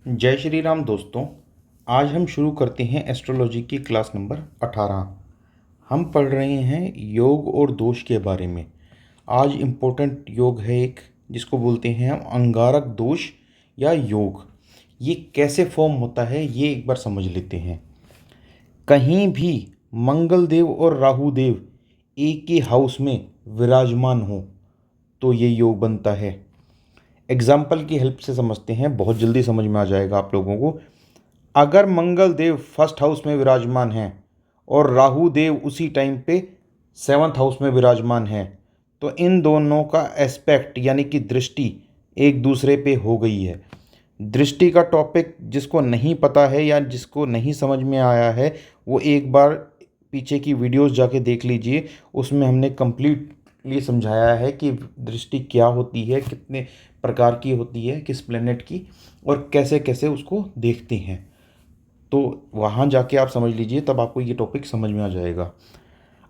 जय श्री राम दोस्तों। आज हम शुरू करते हैं एस्ट्रोलॉजी की क्लास नंबर 18। हम पढ़ रहे हैं योग और दोष के बारे में। आज इम्पोर्टेंट योग है एक, जिसको बोलते हैं हम अंगारक दोष या योग। ये कैसे फॉर्म होता है ये एक बार समझ लेते हैं। कहीं भी मंगल देव और राहु देव एक ही हाउस में विराजमान हो तो ये योग बनता है। एग्जाम्पल की हेल्प से समझते हैं, बहुत जल्दी समझ में आ जाएगा आप लोगों को। अगर मंगल देव फर्स्ट हाउस में विराजमान हैं और राहु देव उसी टाइम पे सेवन्थ हाउस में विराजमान है तो इन दोनों का एस्पेक्ट यानी कि दृष्टि एक दूसरे पे हो गई है। दृष्टि का टॉपिक जिसको नहीं पता है या जिसको नहीं समझ में आया है वो एक बार पीछे की वीडियोस जाके देख लीजिए। उसमें हमने कंप्लीटली समझाया है कि दृष्टि क्या होती है, कितने प्रकार की होती है, किस प्लेनेट की, और कैसे कैसे उसको देखते हैं। तो वहाँ जाके आप समझ लीजिए, तब आपको ये टॉपिक समझ में आ जाएगा।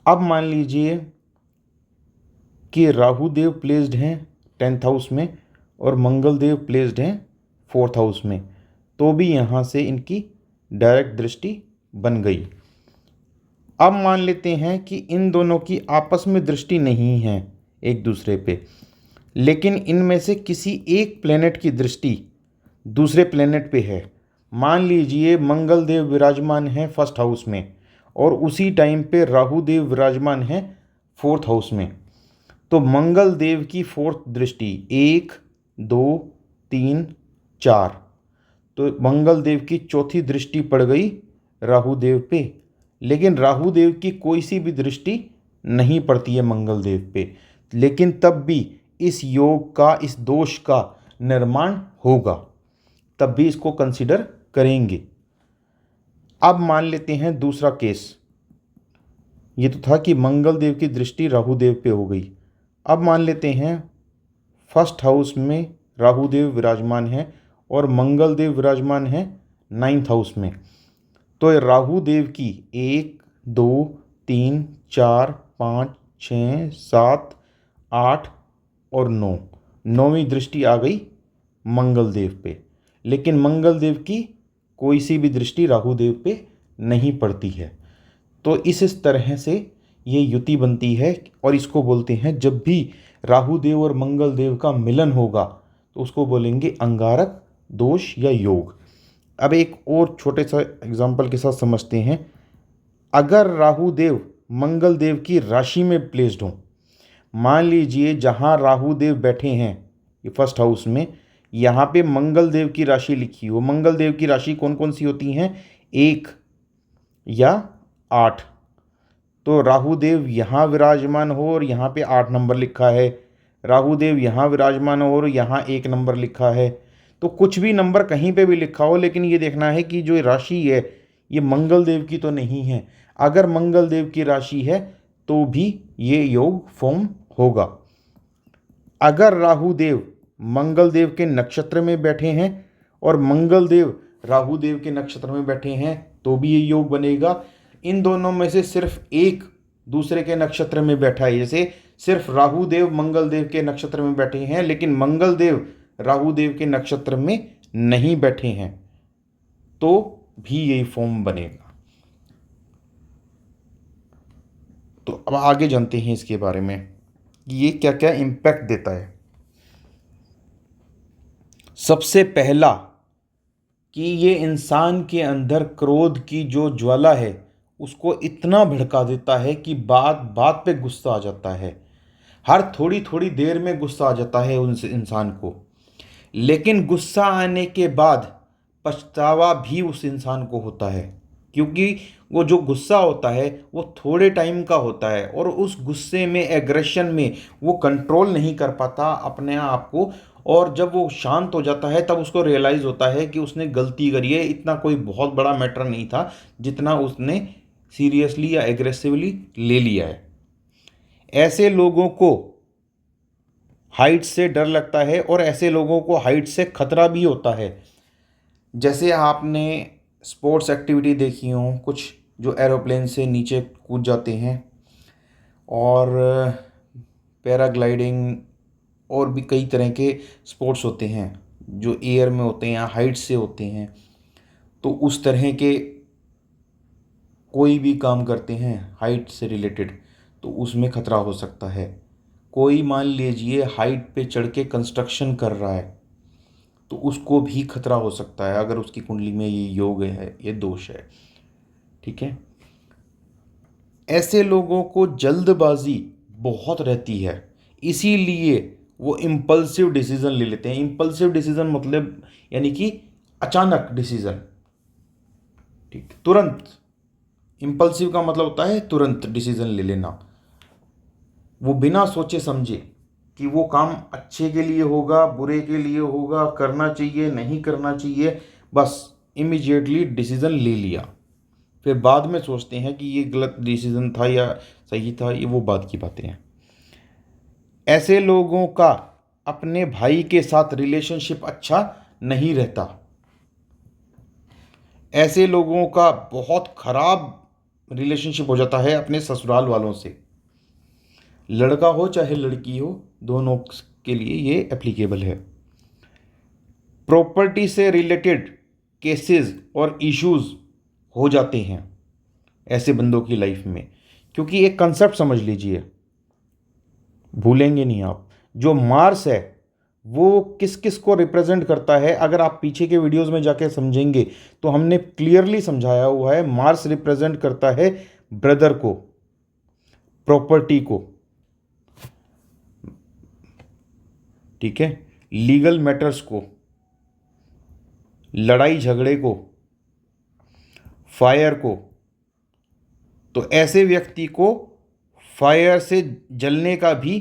अब मान लीजिए कि राहु देव प्लेस्ड हैं 10th हाउस में और मंगल देव प्लेस्ड हैं 4th हाउस में, तो भी यहाँ से इनकी डायरेक्ट दृष्टि बन गई। अब मान लेते हैं कि इन दोनों की आपस में दृष्टि नहीं है एक दूसरे पे, लेकिन इनमें से किसी एक प्लेनेट की दृष्टि दूसरे प्लेनेट पे है। मान लीजिए मंगल देव विराजमान हैं फर्स्ट हाउस में और उसी टाइम पे राहु देव विराजमान हैं 4th हाउस में, तो मंगल देव की 4th दृष्टि 1, 2, 3, 4, तो मंगल देव की चौथी दृष्टि पड़ गई राहु देव पे। लेकिन राहु देव की कोई सी भी दृष्टि नहीं पड़ती है मंगल देव पे, लेकिन तब भी इस योग का, इस दोष का निर्माण होगा, तब भी इसको कंसिडर करेंगे। अब मान लेते हैं दूसरा केस। ये तो था कि मंगल देव की दृष्टि राहु देव पे हो गई। अब मान लेते हैं फर्स्ट हाउस में राहु देव विराजमान हैं और मंगल देव विराजमान हैं 9th हाउस में, तो राहु देव की 1, 2, 3, 4, 5, 6, 7, 8 और 9, नौवीं दृष्टि आ गई मंगल देव पे। लेकिन मंगल देव की कोई सी भी दृष्टि राहु देव पे नहीं पड़ती है। तो इस तरह से ये युति बनती है और इसको बोलते हैं, जब भी राहु देव और मंगल देव का मिलन होगा तो उसको बोलेंगे अंगारक दोष या योग। अब एक और छोटे सा एग्जांपल के साथ समझते हैं। अगर राहु देव मंगल देव की राशि में प्लेस्ड हो, मान लीजिए जहाँ राहु देव बैठे हैं ये फर्स्ट हाउस में, यहाँ पे मंगल देव की राशि लिखी हो। मंगल देव की राशि कौन कौन सी होती हैं? 1 या 8। तो राहु देव यहाँ विराजमान हो और यहाँ पे 8 नंबर लिखा है, राहु देव यहाँ विराजमान हो और यहाँ 1 नंबर लिखा है। तो कुछ भी नंबर कहीं पे भी लिखा हो, लेकिन ये देखना है कि जो राशि है ये मंगल देव की तो नहीं है। अगर मंगल देव की राशि है तो भी ये योग फॉर्म होगा। अगर राहु देव मंगल देव के नक्षत्र में बैठे हैं और मंगल देव राहु देव के नक्षत्र में बैठे हैं तो भी ये योग बनेगा। इन दोनों में से सिर्फ एक दूसरे के नक्षत्र में बैठा है, जैसे सिर्फ राहु देव मंगल देव के नक्षत्र में बैठे हैं लेकिन मंगल देव राहु देव के नक्षत्र में नहीं बैठे हैं, तो भी यही फॉर्म बनेगा। तो अब आगे जानते हैं इसके बारे में कि ये क्या क्या इम्पैक्ट देता है। सबसे पहला कि ये इंसान के अंदर क्रोध की जो ज्वाला है उसको इतना भड़का देता है कि बात बात पे गुस्सा आ जाता है। हर थोड़ी थोड़ी देर में गुस्सा आ जाता है उस इंसान को, लेकिन गुस्सा आने के बाद पछतावा भी उस इंसान को होता है, क्योंकि वो जो गुस्सा होता है वो थोड़े टाइम का होता है और उस गुस्से में, एग्रेशन में वो कंट्रोल नहीं कर पाता अपने आप को, और जब वो शांत हो जाता है तब उसको रियलाइज़ होता है कि उसने गलती करी है। इतना कोई बहुत बड़ा मैटर नहीं था जितना उसने सीरियसली या एग्रेसिवली ले लिया है। ऐसे लोगों को हाइट से डर लगता है और ऐसे लोगों को हाइट से खतरा भी होता है। जैसे आपने स्पोर्ट्स एक्टिविटी देखी हो, कुछ जो एरोप्लेन से नीचे कूद जाते हैं, और पैराग्लाइडिंग और भी कई तरह के स्पोर्ट्स होते हैं जो एयर में होते हैं या हाइट से होते हैं, तो उस तरह के कोई भी काम करते हैं हाइट से रिलेटेड तो उसमें खतरा हो सकता है। कोई मान लीजिए हाइट पे चढ़ के कंस्ट्रक्शन कर रहा है तो उसको भी खतरा हो सकता है अगर उसकी कुंडली में ये योग है, ये दोष है। ठीक है। ऐसे लोगों को जल्दबाजी बहुत रहती है, इसीलिए वो इम्पल्सिव डिसीजन ले लेते हैं। इम्पल्सिव डिसीजन मतलब यानी कि अचानक डिसीजन, ठीक, तुरंत। इम्पल्सिव का मतलब होता है तुरंत डिसीजन ले लेना। वो बिना सोचे समझे कि वो काम अच्छे के लिए होगा, बुरे के लिए होगा, करना चाहिए, नहीं करना चाहिए, बस इमीडिएटली डिसीजन ले लिया। फिर बाद में सोचते हैं कि ये गलत डिसीजन था या सही था, ये वो बात की बातें हैं। ऐसे लोगों का अपने भाई के साथ रिलेशनशिप अच्छा नहीं रहता। ऐसे लोगों का बहुत खराब रिलेशनशिप हो जाता है अपने ससुराल वालों से। लड़का हो चाहे लड़की हो, दोनों के लिए ये एप्लीकेबल है। प्रॉपर्टी से रिलेटेड केसेस और इश्यूज हो जाते हैं ऐसे बंदों की लाइफ में, क्योंकि एक कंसेप्ट समझ लीजिए, भूलेंगे नहीं आप, जो मार्स है वो किस किस को रिप्रेजेंट करता है। अगर आप पीछे के वीडियोस में जाके समझेंगे तो हमने क्लियरली समझाया हुआ है। मार्स रिप्रेजेंट करता है ब्रदर को, प्रॉपर्टी को, ठीक है, लीगल मैटर्स को, लड़ाई झगड़े को, फायर को। तो ऐसे व्यक्ति को फायर से जलने का भी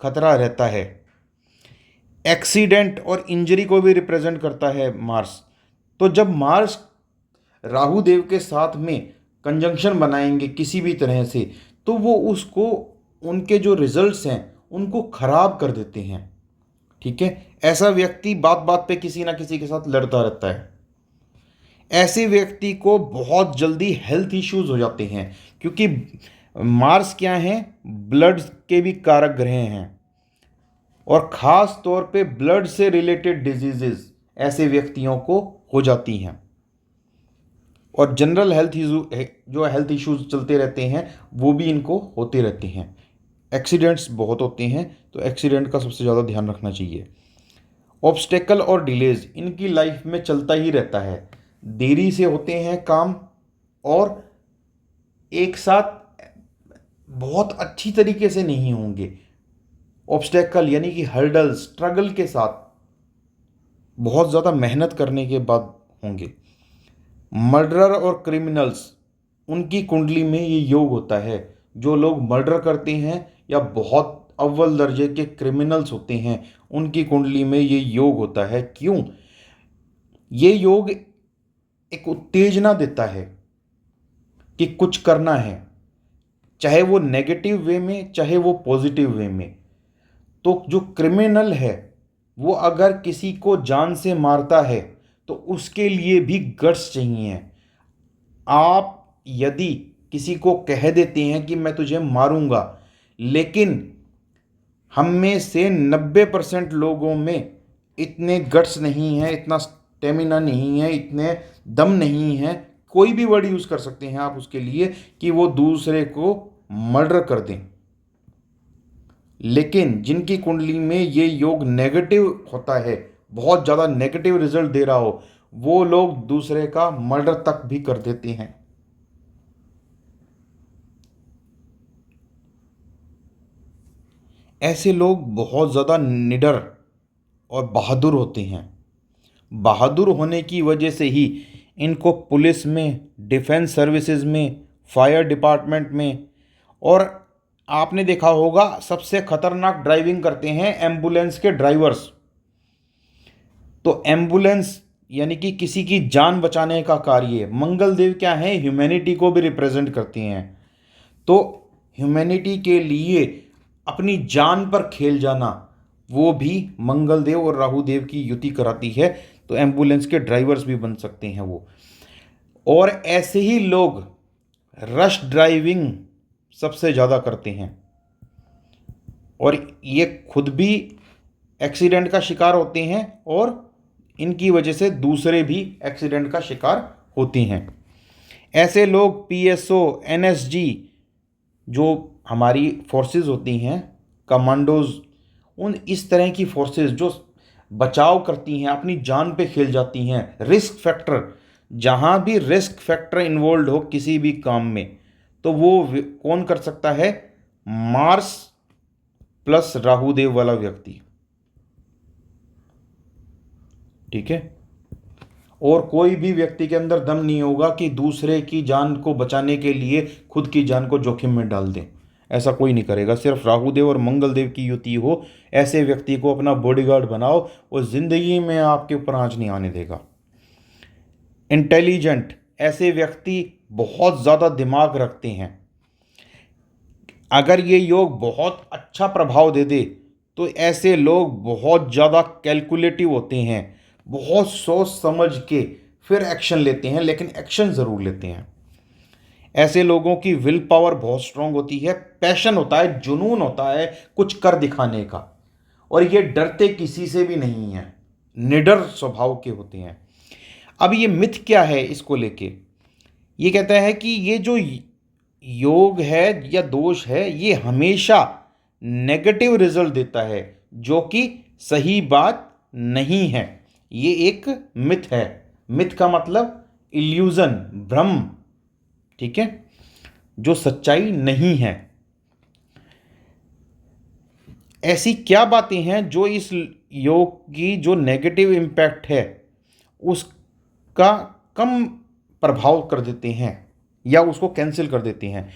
खतरा रहता है। एक्सीडेंट और इंजरी को भी रिप्रेजेंट करता है मार्स। तो जब मार्स राहु देव के साथ में कंजंक्शन बनाएंगे किसी भी तरह से, तो वो उसको, उनके जो रिजल्ट्स हैं उनको खराब कर देते हैं। ठीक है। ऐसा व्यक्ति बात बात पे किसी ना किसी के साथ लड़ता रहता है। ऐसे व्यक्ति को बहुत जल्दी हेल्थ इश्यूज हो जाते हैं, क्योंकि मार्स क्या है, ब्लड के भी कारक ग्रह हैं, और ख़ास तौर पे ब्लड से रिलेटेड डिजीजेस ऐसे व्यक्तियों को हो जाती हैं। और जनरल हेल्थ इशू, जो हेल्थ इश्यूज चलते रहते हैं वो भी इनको होते रहते हैं। एक्सीडेंट्स बहुत होते हैं, तो एक्सीडेंट का सबसे ज़्यादा ध्यान रखना चाहिए। ऑब्स्टेकल और डिलेज इनकी लाइफ में चलता ही रहता है। देरी से होते हैं काम, और एक साथ बहुत अच्छी तरीके से नहीं होंगे। ऑब्स्टेकल यानी कि हर्डल, स्ट्रगल के साथ बहुत ज़्यादा मेहनत करने के बाद होंगे। मर्डरर और क्रिमिनल्स, उनकी कुंडली में ये योग होता है। जो लोग मर्डर करते हैं या बहुत अव्वल दर्जे के क्रिमिनल्स होते हैं, उनकी कुंडली में ये योग होता है। क्यों? ये योग एक उत्तेजना देता है कि कुछ करना है, चाहे वो नेगेटिव वे में, चाहे वो पॉजिटिव वे में। तो जो क्रिमिनल है वो अगर किसी को जान से मारता है तो उसके लिए भी गट्स चाहिए। आप यदि किसी को कह देते हैं कि मैं तुझे मारूंगा, लेकिन हम में से 90% लोगों में इतने गट्स नहीं है, इतना स्टेमिना नहीं है, इतने दम नहीं है, कोई भी वर्ड यूज़ कर सकते हैं आप उसके लिए, कि वो दूसरे को मर्डर कर दें। लेकिन जिनकी कुंडली में ये योग नेगेटिव होता है, बहुत ज़्यादा नेगेटिव रिजल्ट दे रहा हो, वो लोग दूसरे का मर्डर तक भी कर देते हैं। ऐसे लोग बहुत ज़्यादा निडर और बहादुर होते हैं। बहादुर होने की वजह से ही इनको पुलिस में, डिफेंस सर्विसेज में, फायर डिपार्टमेंट में, और आपने देखा होगा सबसे खतरनाक ड्राइविंग करते हैं एम्बुलेंस के ड्राइवर्स। तो एम्बुलेंस यानी कि किसी की जान बचाने का कार्य, मंगल देव क्या है, ह्यूमैनिटी को भी रिप्रेजेंट करती हैं। तो ह्यूमैनिटी के लिए अपनी जान पर खेल जाना, वो भी मंगल देव और राहु देव की युति कराती है। तो एम्बुलेंस के ड्राइवर्स भी बन सकते हैं वो। और ऐसे ही लोग रश ड्राइविंग सबसे ज़्यादा करते हैं, और ये खुद भी एक्सीडेंट का शिकार होते हैं और इनकी वजह से दूसरे भी एक्सीडेंट का शिकार होते हैं। ऐसे लोग पीएसओ, एनएसजी, जो हमारी फोर्सेस होती हैं, कमांडोज, उन इस तरह की फोर्सेस जो बचाव करती हैं, अपनी जान पे खेल जाती हैं, रिस्क फैक्टर, जहाँ भी रिस्क फैक्टर इन्वॉल्व हो किसी भी काम में, तो वो कौन कर सकता है? मार्स प्लस राहुदेव वाला व्यक्ति। ठीक है। और कोई भी व्यक्ति के अंदर दम नहीं होगा कि दूसरे की जान को बचाने के लिए खुद की जान को जोखिम में डाल दें। ऐसा कोई नहीं करेगा। सिर्फ राहुदेव और मंगलदेव की युति हो, ऐसे व्यक्ति को अपना बॉडीगार्ड बनाओ, और जिंदगी में आपके ऊपर आंच नहीं आने देगा। इंटेलिजेंट, ऐसे व्यक्ति बहुत ज़्यादा दिमाग रखते हैं। अगर ये योग बहुत अच्छा प्रभाव दे दे तो ऐसे लोग बहुत ज़्यादा कैलकुलेटिव होते हैं, बहुत सोच समझ के फिर एक्शन लेते हैं, लेकिन एक्शन ज़रूर लेते हैं। ऐसे लोगों की विल पावर बहुत स्ट्रांग होती है, पैशन होता है, जुनून होता है कुछ कर दिखाने का, और ये डरते किसी से भी नहीं है, निडर स्वभाव के होते हैं। अब ये मिथ क्या है इसको लेके? ये कहता है कि ये जो योग है या दोष है, ये हमेशा नेगेटिव रिजल्ट देता है, जो कि सही बात नहीं है। ये एक मिथ है। मिथ का मतलब इल्यूजन, भ्रम। ठीक है, जो सच्चाई नहीं है। ऐसी क्या बातें हैं जो इस योग की जो नेगेटिव इम्पैक्ट है उसका कम प्रभाव कर देते हैं या उसको कैंसिल कर देते हैं?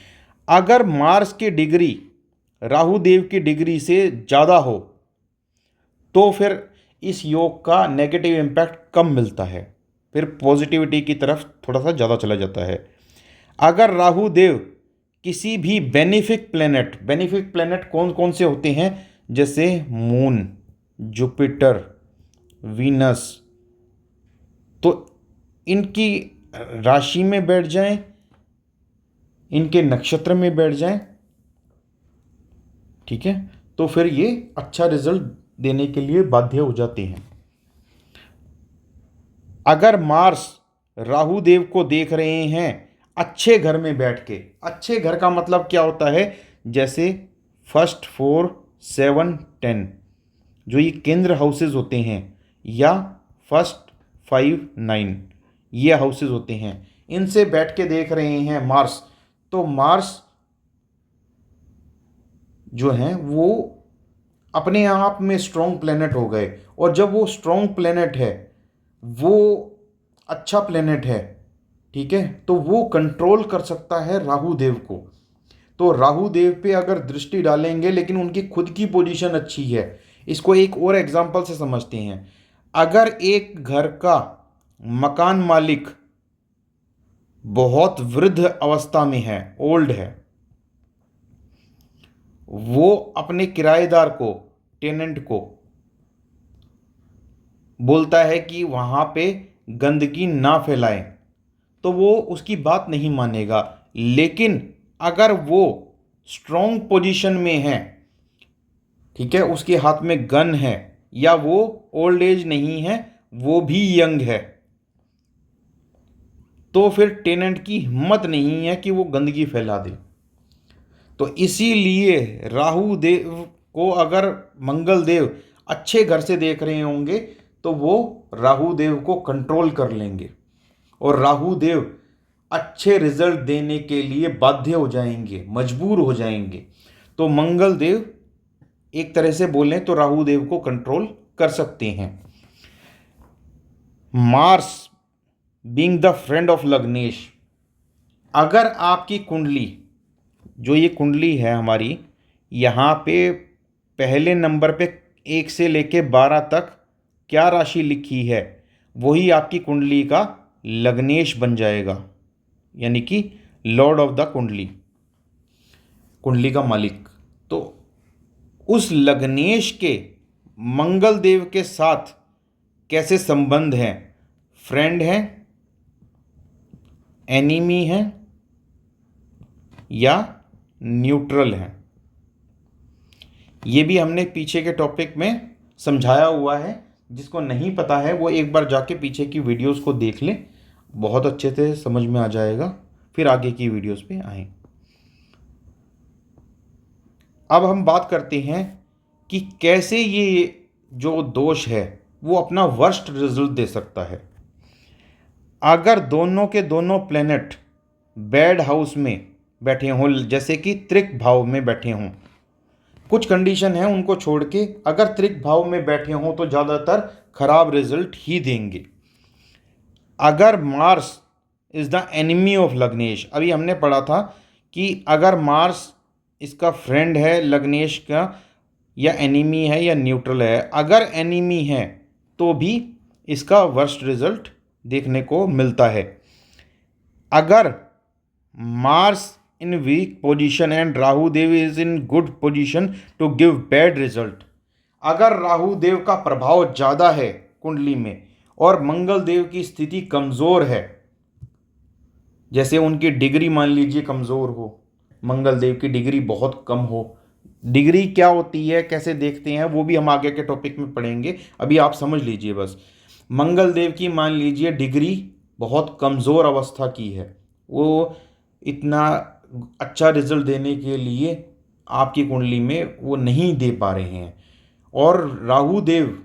अगर मार्स की डिग्री राहु देव की डिग्री से ज़्यादा हो तो फिर इस योग का नेगेटिव इम्पैक्ट कम मिलता है, फिर पॉजिटिविटी की तरफ थोड़ा सा ज़्यादा चला जाता है। अगर राहु देव किसी भी बेनिफिक प्लेनेट कौन कौन से होते हैं? जैसे मून, जुपिटर, वीनस, तो इनकी राशि में बैठ जाएं, इनके नक्षत्र में बैठ जाएं, ठीक है, तो फिर ये अच्छा रिजल्ट देने के लिए बाध्य हो जाते हैं। अगर मार्स राहु देव को देख रहे हैं अच्छे घर में बैठ के, अच्छे घर का मतलब क्या होता है? जैसे फर्स्ट 4, 7, 10, जो ये केंद्र हाउसेज होते हैं, या फर्स्ट 5, 9, ये हाउसेज होते हैं, इनसे बैठ के देख रहे हैं मार्स, तो मार्स जो हैं वो अपने आप में स्ट्रॉन्ग प्लेनेट हो गए। और जब वो स्ट्रॉन्ग प्लेनेट है, वो अच्छा प्लेनेट है, ठीक है, तो वो कंट्रोल कर सकता है राहु देव को। तो राहु देव पे अगर दृष्टि डालेंगे, लेकिन उनकी खुद की पोजीशन अच्छी है। इसको एक और एग्जांपल से समझते हैं। अगर एक घर का मकान मालिक बहुत वृद्ध अवस्था में है, ओल्ड है, वो अपने किराएदार को, टेनेंट को बोलता है कि वहाँ पे गंदगी ना फैलाएं, तो वो उसकी बात नहीं मानेगा। लेकिन अगर वो स्ट्रॉन्ग पोजीशन में है, ठीक है, उसके हाथ में गन है, या वो ओल्ड एज नहीं है, वो भी यंग है, तो फिर टेनेंट की हिम्मत नहीं है कि वो गंदगी फैला दे। तो इसीलिए राहु देव को अगर मंगल देव अच्छे घर से देख रहे होंगे तो वो राहु देव को कंट्रोल कर लेंगे, और राहु देव अच्छे रिजल्ट देने के लिए बाध्य हो जाएंगे, मजबूर हो जाएंगे। तो मंगल देव एक तरह से बोलें तो राहु देव को कंट्रोल कर सकते हैं। Mars being the friend of लग्नेश, अगर आपकी कुंडली, जो ये कुंडली है हमारी, यहाँ पे पहले नंबर पे 1 से लेके 12 तक क्या राशि लिखी है, वही आपकी कुंडली का लग्नेश बन जाएगा, यानी कि लॉर्ड ऑफ द कुंडली, कुंडली का मालिक। तो उस लग्नेश के मंगल देव के साथ कैसे संबंध हैं? फ्रेंड हैं, एनिमी हैं, या न्यूट्रल हैं? ये भी हमने पीछे के टॉपिक में समझाया हुआ है। जिसको नहीं पता है वो एक बार जाके पीछे की वीडियोस को देख लें, बहुत अच्छे से समझ में आ जाएगा। फिर आगे की वीडियोस पे आएँ। अब हम बात करते हैं कि कैसे ये जो दोष है वो अपना वर्स्ट रिजल्ट दे सकता है। अगर दोनों के दोनों प्लेनेट बैड हाउस में बैठे हों, जैसे कि त्रिक भाव में बैठे हों, कुछ कंडीशन है उनको छोड़ के अगर त्रिक भाव में बैठे हों तो ज़्यादातर खराब रिजल्ट ही देंगे। अगर Mars is the enemy of लग्नेश, अभी हमने पढ़ा था कि अगर मार्स इसका फ्रेंड है लग्नेश का, या एनिमी है या न्यूट्रल है, अगर एनिमी है तो भी इसका वर्स्ट रिजल्ट देखने को मिलता है। अगर Mars in weak position and Rahu Dev is in good position to give bad result, अगर राहु देव का प्रभाव ज़्यादा है कुंडली में और मंगल देव की स्थिति कमज़ोर है, जैसे उनकी डिग्री मान लीजिए कमज़ोर हो, मंगल देव की डिग्री बहुत कम हो। डिग्री क्या होती है, कैसे देखते हैं, वो भी हम आगे के टॉपिक में पढ़ेंगे, अभी आप समझ लीजिए बस। मंगल देव की मान लीजिए डिग्री बहुत कमज़ोर अवस्था की है, वो इतना अच्छा रिजल्ट देने के लिए आपकी कुंडली में वो नहीं दे पा रहे हैं। और राहु देव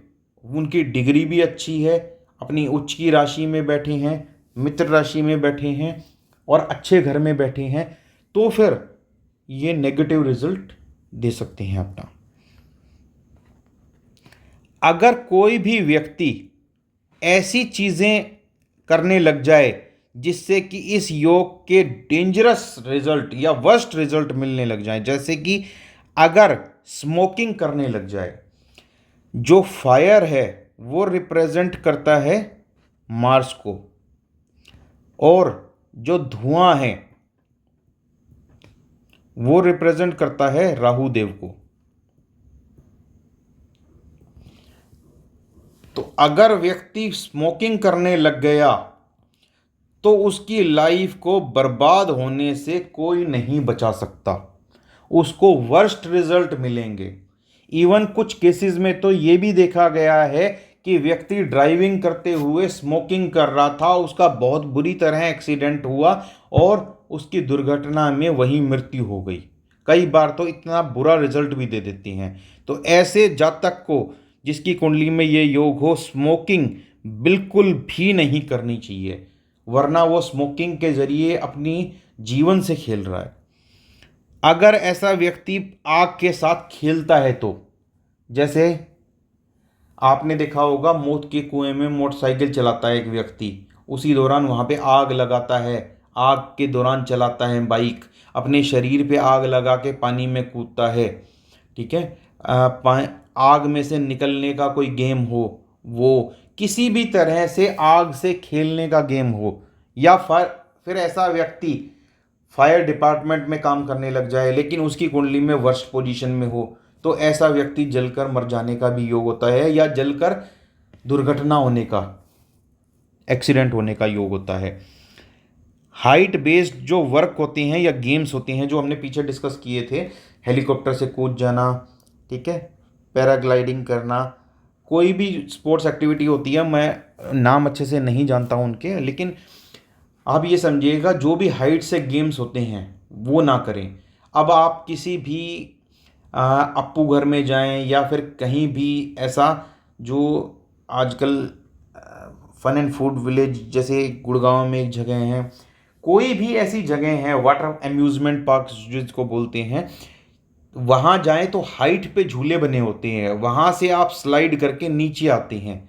उनकी डिग्री भी अच्छी है, अपनी उच्च की राशि में बैठे हैं, मित्र राशि में बैठे हैं और अच्छे घर में बैठे हैं, तो फिर ये नेगेटिव रिजल्ट दे सकते हैं अपना। अगर कोई भी व्यक्ति ऐसी चीज़ें करने लग जाए जिससे कि इस योग के डेंजरस रिजल्ट या वर्स्ट रिजल्ट मिलने लग जाए, जैसे कि अगर स्मोकिंग करने लग जाए, जो फायर है वो रिप्रेजेंट करता है मार्स को और जो धुआं है वो रिप्रेजेंट करता है राहु देव को। तो अगर व्यक्ति स्मोकिंग करने लग गया तो उसकी लाइफ को बर्बाद होने से कोई नहीं बचा सकता, उसको वर्स्ट रिजल्ट मिलेंगे। इवन कुछ केसेस में तो ये भी देखा गया है कि व्यक्ति ड्राइविंग करते हुए स्मोकिंग कर रहा था, उसका बहुत बुरी तरह एक्सीडेंट हुआ और उसकी दुर्घटना में वही मृत्यु हो गई। कई बार तो इतना बुरा रिजल्ट भी दे देती हैं। तो ऐसे जातक को जिसकी कुंडली में ये योग हो, स्मोकिंग बिल्कुल भी नहीं करनी चाहिए, वरना वो स्मोकिंग के जरिए अपनी जीवन से खेल रहा है। अगर ऐसा व्यक्ति आग के साथ खेलता है तो, जैसे आपने देखा होगा मौत के कुएं में मोटरसाइकिल चलाता है एक व्यक्ति, उसी दौरान वहाँ पे आग लगाता है, आग के दौरान चलाता है बाइक, अपने शरीर पे आग लगा के पानी में कूदता है, ठीक है। आग में से निकलने का कोई गेम हो, वो किसी भी तरह से आग से खेलने का गेम हो, या फिर ऐसा व्यक्ति फायर डिपार्टमेंट में काम करने लग जाए लेकिन उसकी कुंडली में वर्स्ट पोजीशन में हो, तो ऐसा व्यक्ति जलकर मर जाने का भी योग होता है, या जलकर दुर्घटना होने का, एक्सीडेंट होने का योग होता है। हाइट बेस्ड जो वर्क होते हैं या गेम्स होते हैं जो हमने पीछे डिस्कस किए थे, हेलीकॉप्टर से कूद जाना, ठीक है, पैराग्लाइडिंग करना, कोई भी स्पोर्ट्स एक्टिविटी होती है, मैं नाम अच्छे से नहीं जानता हूँ उनके, लेकिन आप ये समझिएगा जो भी हाइट से गेम्स होते हैं वो ना करें। अब आप किसी भी अप्पू घर में जाएं या फिर कहीं भी ऐसा जो आजकल फन एंड फूड विलेज जैसे गुड़गांव में एक जगह है, कोई भी ऐसी जगह है, वाटर अम्यूज़मेंट पार्क जिसको बोलते हैं, वहाँ जाएं तो हाइट पे झूले बने होते हैं, वहाँ से आप स्लाइड करके नीचे आते हैं।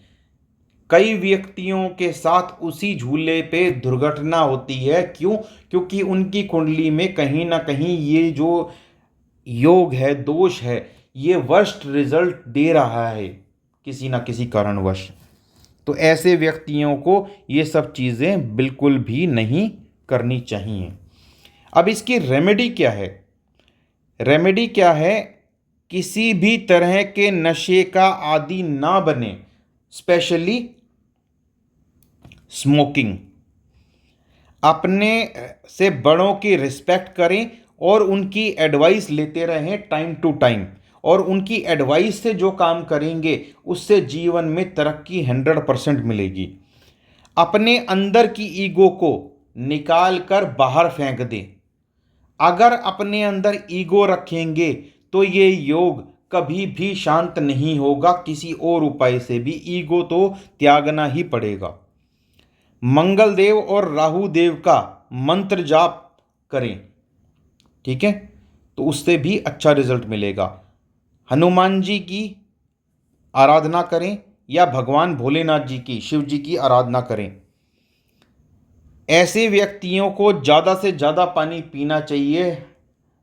कई व्यक्तियों के साथ उसी झूले पे दुर्घटना होती है, क्यों? क्योंकि उनकी कुंडली में कहीं ना कहीं ये जो योग है, दोष है, ये वर्स्ट रिजल्ट दे रहा है किसी ना किसी कारणवश। तो ऐसे व्यक्तियों को ये सब चीज़ें बिल्कुल भी नहीं करनी चाहिए। अब इसकी रेमेडी क्या है? रेमेडी क्या है? किसी भी तरह के नशे का आदी ना बने, स्पेशली स्मोकिंग। अपने से बड़ों की रिस्पेक्ट करें और उनकी एडवाइस लेते रहें टाइम टू टाइम, और उनकी एडवाइस से जो काम करेंगे उससे जीवन में तरक्की 100% मिलेगी। अपने अंदर की ईगो को निकाल कर बाहर फेंक दें। अगर अपने अंदर ईगो रखेंगे तो ये योग कभी भी शांत नहीं होगा, किसी और उपाय से भी ईगो तो त्यागना ही पड़ेगा। मंगल देव और राहु देव का मंत्र जाप करें, ठीक है, तो उससे भी अच्छा रिजल्ट मिलेगा। हनुमान जी की आराधना करें या भगवान भोलेनाथ जी की, शिव जी की आराधना करें। ऐसे व्यक्तियों को ज़्यादा से ज़्यादा पानी पीना चाहिए।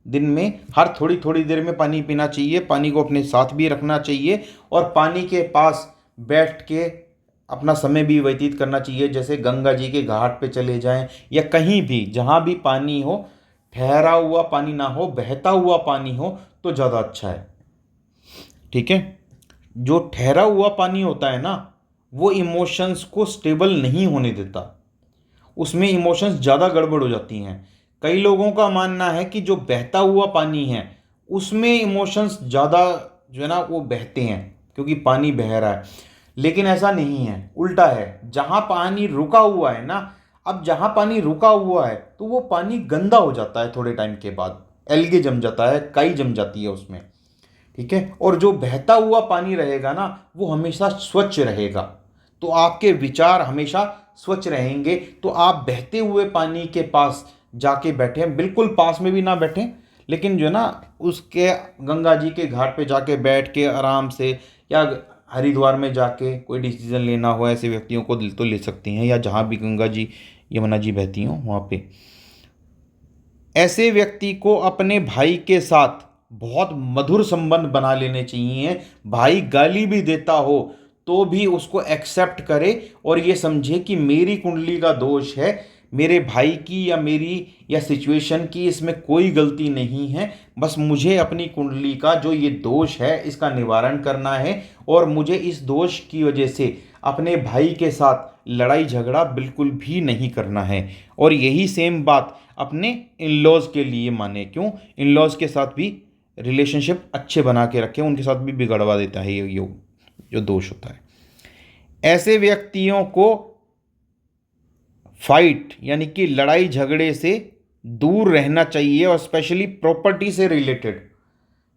दिन में हर थोड़ी थोड़ी देर में पानी पीना चाहिए। पानी को अपने साथ भी रखना चाहिए और पानी के पास बैठ के अपना समय भी व्यतीत करना चाहिए। जैसे गंगा जी के घाट पे चले जाएं या कहीं भी जहाँ भी पानी हो, ठहरा हुआ पानी ना हो, बहता हुआ पानी हो तो ज़्यादा अच्छा है, ठीक है। जो ठहरा हुआ पानी होता है ना, वो इमोशंस को स्टेबल नहीं होने देता, उसमें इमोशंस ज़्यादा गड़बड़ हो जाती हैं। कई लोगों का मानना है कि जो बहता हुआ पानी है उसमें इमोशंस ज़्यादा जो है ना वो बहते हैं क्योंकि पानी बह रहा है, लेकिन ऐसा नहीं है, उल्टा है। जहाँ पानी रुका हुआ है ना, अब जहाँ पानी रुका हुआ है तो वो पानी गंदा हो जाता है, थोड़े टाइम के बाद एल्गे जम जाता है, काई जम जाती है उसमें, ठीक है। और जो बहता हुआ पानी रहेगा ना वो हमेशा स्वच्छ रहेगा, तो आपके विचार हमेशा स्वच्छ रहेंगे। तो आप बहते हुए पानी के पास जाके बैठें, बिल्कुल पास में भी ना बैठें, लेकिन जो है ना उसके गंगा जी के घाट पे जाके बैठ के आराम से, या हरिद्वार में जाके कोई डिसीजन लेना हो ऐसे व्यक्तियों को तो ले सकती हैं, या जहाँ भी गंगा जी यमुना जी बहती हों वहाँ पे। ऐसे व्यक्ति को अपने भाई के साथ बहुत मधुर संबंध बना लेने चाहिए। भाई गाली भी देता हो तो भी उसको एक्सेप्ट करे और ये समझे कि मेरी कुंडली का दोष है, मेरे भाई की या मेरी या सिचुएशन की इसमें कोई गलती नहीं है। बस मुझे अपनी कुंडली का जो ये दोष है इसका निवारण करना है और मुझे इस दोष की वजह से अपने भाई के साथ लड़ाई झगड़ा बिल्कुल भी नहीं करना है। और यही सेम बात अपने इन लॉज के लिए माने। क्यों? इन लॉज के साथ भी रिलेशनशिप अच्छे बना के रखें, उनके साथ भी बिगड़वा देता है ये योग, जो दोष होता है। ऐसे व्यक्तियों को फाइट यानी कि लड़ाई झगड़े से दूर रहना चाहिए और स्पेशली प्रॉपर्टी से रिलेटेड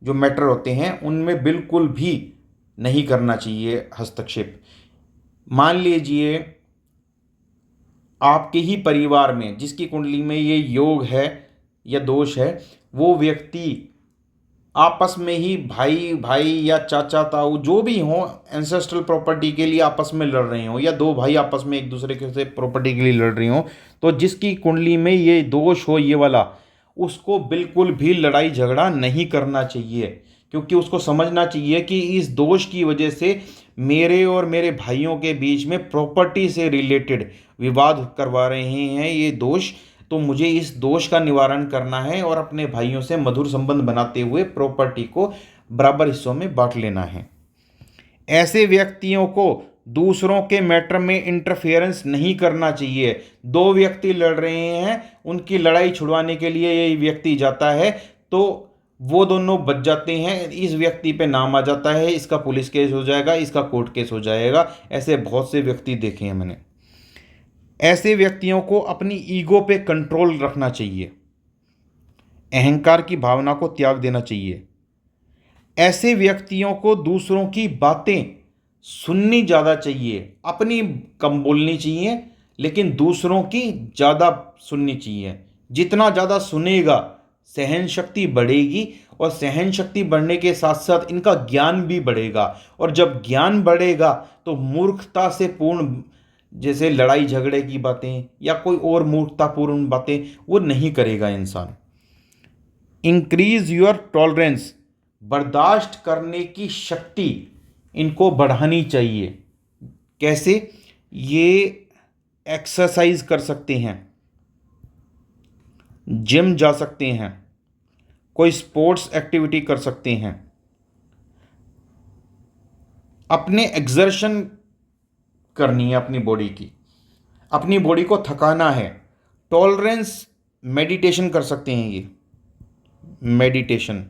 जो मैटर होते हैं उनमें बिल्कुल भी नहीं करना चाहिए हस्तक्षेप। मान लीजिए आपके ही परिवार में जिसकी कुंडली में ये योग है या दोष है, वो व्यक्ति आपस में ही भाई भाई या चाचा ताऊ जो भी हों एंसेस्ट्रल प्रॉपर्टी के लिए आपस में लड़ रहे हों, या दो भाई आपस में एक दूसरे के से प्रॉपर्टी के लिए लड़ रही हों, तो जिसकी कुंडली में ये दोष हो ये वाला, उसको बिल्कुल भी लड़ाई झगड़ा नहीं करना चाहिए। क्योंकि उसको समझना चाहिए कि इस दोष की वजह से मेरे और मेरे भाइयों के बीच में प्रॉपर्टी से रिलेटेड विवाद करवा रहे हैं ये दोष, तो मुझे इस दोष का निवारण करना है और अपने भाइयों से मधुर संबंध बनाते हुए प्रॉपर्टी को बराबर हिस्सों में बांट लेना है। ऐसे व्यक्तियों को दूसरों के मैटर में इंटरफेरेंस नहीं करना चाहिए। दो व्यक्ति लड़ रहे हैं, उनकी लड़ाई छुड़वाने के लिए ये व्यक्ति जाता है तो वो दोनों बच जाते हैं, इस व्यक्ति पे नाम आ जाता है, इसका पुलिस केस हो जाएगा, इसका कोर्ट केस हो जाएगा। ऐसे बहुत से व्यक्ति देखे हैं मैंने। ऐसे व्यक्तियों को अपनी ईगो पे कंट्रोल रखना चाहिए, अहंकार की भावना को त्याग देना चाहिए। ऐसे व्यक्तियों को दूसरों की बातें सुननी ज़्यादा चाहिए, अपनी कम बोलनी चाहिए लेकिन दूसरों की ज़्यादा सुननी चाहिए। जितना ज़्यादा सुनेगा सहन शक्ति बढ़ेगी और सहन शक्ति बढ़ने के साथ साथ इनका ज्ञान भी बढ़ेगा, और जब ज्ञान बढ़ेगा तो मूर्खता से पूर्ण जैसे लड़ाई झगड़े की बातें या कोई और मूर्खतापूर्ण बातें वो नहीं करेगा इंसान। इंक्रीज योर टॉलरेंस, बर्दाश्त करने की शक्ति इनको बढ़ानी चाहिए। कैसे? ये एक्सरसाइज कर सकते हैं, जिम जा सकते हैं, कोई स्पोर्ट्स एक्टिविटी कर सकते हैं, अपने एक्सर्शन करनी है अपनी बॉडी की, अपनी बॉडी को थकाना है। टॉलरेंस मेडिटेशन कर सकते हैं, ये मेडिटेशन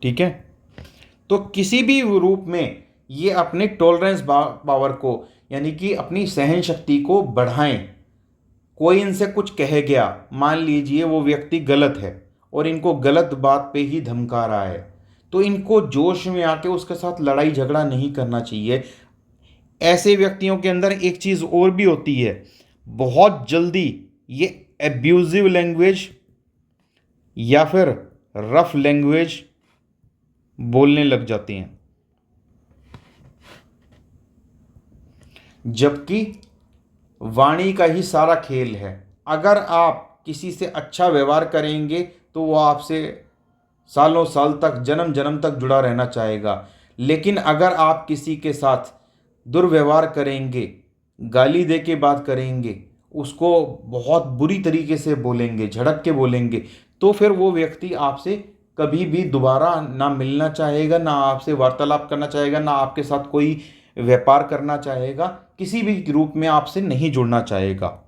ठीक है। तो किसी भी रूप में ये अपने टॉलरेंस पावर को, यानी कि अपनी सहन शक्ति को बढ़ाएं। कोई इनसे कुछ कह गया, मान लीजिए वो व्यक्ति गलत है और इनको गलत बात पे ही धमका रहा है, तो इनको जोश में आके उसके साथ लड़ाई झगड़ा नहीं करना चाहिए। ऐसे व्यक्तियों के अंदर एक चीज़ और भी होती है, बहुत जल्दी ये एब्यूजिव लैंग्वेज या फिर रफ लैंग्वेज बोलने लग जाते हैं, जबकि वाणी का ही सारा खेल है। अगर आप किसी से अच्छा व्यवहार करेंगे तो वो आपसे सालों साल तक, जन्म जन्म तक जुड़ा रहना चाहेगा। लेकिन अगर आप किसी के साथ दुर्व्यवहार करेंगे, गाली दे के बात करेंगे, उसको बहुत बुरी तरीके से बोलेंगे, झड़क के बोलेंगे, तो फिर वो व्यक्ति आपसे कभी भी दोबारा ना मिलना चाहेगा, ना आपसे वार्तालाप करना चाहेगा, ना आपके साथ कोई व्यापार करना चाहेगा, किसी भी रूप में आपसे नहीं जुड़ना चाहेगा।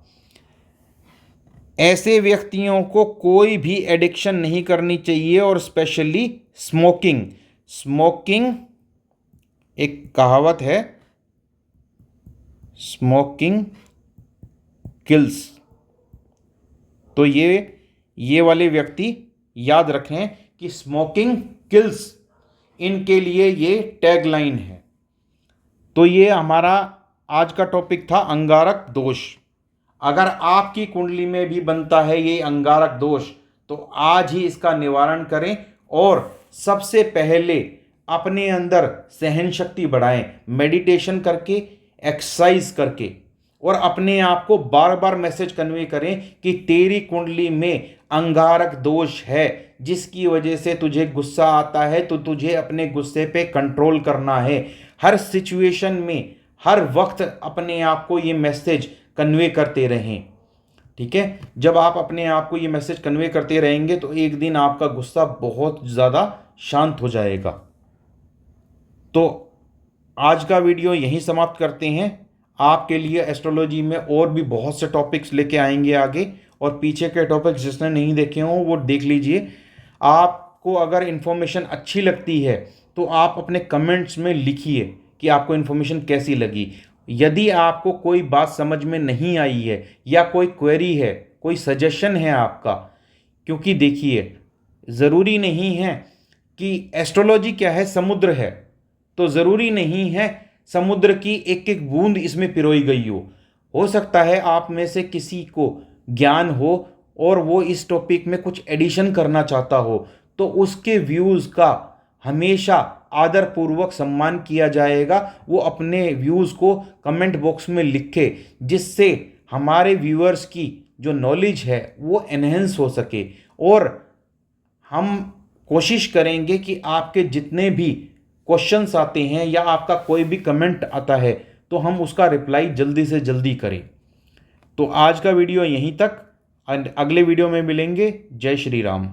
ऐसे व्यक्तियों को कोई भी एडिक्शन नहीं करनी चाहिए, और स्पेशली स्मोकिंग। स्मोकिंग, एक कहावत है, स्मोकिंग किल्स। तो ये वाले व्यक्ति याद रखें कि स्मोकिंग किल्स, इनके लिए ये टैगलाइन है। तो ये हमारा आज का टॉपिक था अंगारक दोष। अगर आपकी कुंडली में भी बनता है ये अंगारक दोष, तो आज ही इसका निवारण करें, और सबसे पहले अपने अंदर सहन शक्ति बढ़ाएं, मेडिटेशन करके, एक्सरसाइज करके, और अपने आप को बार बार मैसेज कन्वे करें कि तेरी कुंडली में अंगारक दोष है, जिसकी वजह से तुझे गुस्सा आता है, तो तुझे अपने गुस्से पे कंट्रोल करना है। हर सिचुएशन में, हर वक्त अपने आप को ये मैसेज कन्वे करते रहें। ठीक है, जब आप अपने आप को ये मैसेज कन्वे करते रहेंगे तो एक दिन आपका गुस्सा बहुत ज़्यादा शांत हो जाएगा। तो आज का वीडियो यहीं समाप्त करते हैं। आपके लिए एस्ट्रोलॉजी में और भी बहुत से टॉपिक्स लेके आएंगे आगे, और पीछे के टॉपिक्स जिसने नहीं देखे हों वो देख लीजिए। आपको अगर इन्फॉर्मेशन अच्छी लगती है तो आप अपने कमेंट्स में लिखिए कि आपको इन्फॉर्मेशन कैसी लगी। यदि आपको कोई बात समझ में नहीं आई है, या कोई क्वेरी है, कोई सजेशन है आपका, क्योंकि देखिए, ज़रूरी नहीं है कि एस्ट्रोलॉजी क्या है, समुद्र है, तो ज़रूरी नहीं है समुद्र की एक एक बूंद इसमें पिरोई गई हो सकता है आप में से किसी को ज्ञान हो और वो इस टॉपिक में कुछ एडिशन करना चाहता हो, तो उसके व्यूज़ का हमेशा आदरपूर्वक सम्मान किया जाएगा। वो अपने व्यूज़ को कमेंट बॉक्स में लिखे, जिससे हमारे व्यूअर्स की जो नॉलेज है वो एनहेंस हो सके, और हम कोशिश करेंगे कि आपके जितने भी क्वेश्चंस आते हैं या आपका कोई भी कमेंट आता है तो हम उसका रिप्लाई जल्दी से जल्दी करें। तो आज का वीडियो यहीं तक, अगले वीडियो में मिलेंगे। जय श्री राम।